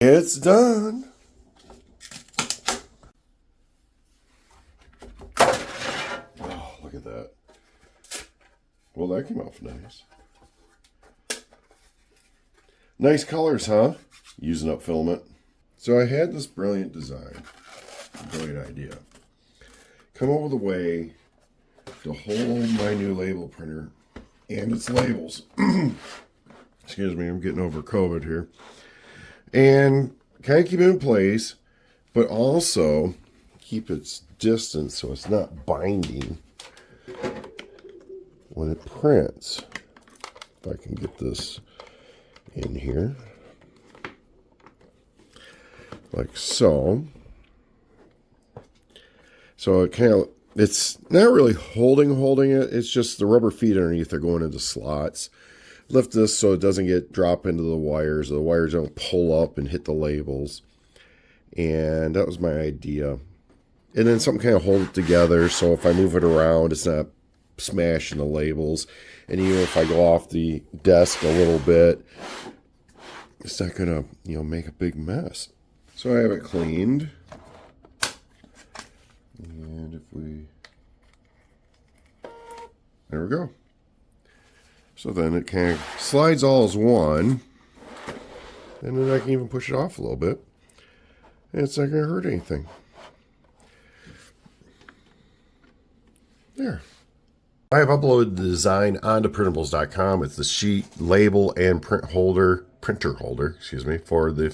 It's done. Oh, look at that. Well, that came off nice. Nice colors, huh? Using up filament. So I had this brilliant design, brilliant idea. Come up with a way to hold my new label printer and its labels. Excuse me, I'm getting over COVID here. And kind of keep it in place, but also keep its distance so it's not binding when it prints. If I can get this in here. Like so. So it kind of, it's not really holding it. It's just the rubber feet underneath are going into slots. Lift this so it doesn't drop into the wires. The wires don't pull up and hit the labels. And that was my idea. And then something kind of hold it together so if I move it around, it's not smashing the labels. And even if I go off the desk a little bit, it's not going to, make a big mess. So I have it cleaned. And if there we go. So then it kind of slides all as one. And then I can even push it off a little bit. And it's not going to hurt anything. There. I have uploaded the design onto printables.com. It's the sheet, label, and printer holder, for the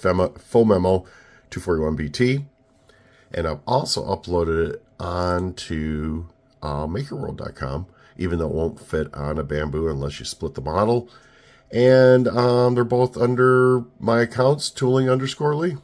Phomemo 241BT. And I've also uploaded it onto makerworld.com, even though it won't fit on a bamboo unless you split the model. And they're both under my accounts, tooling_Lee.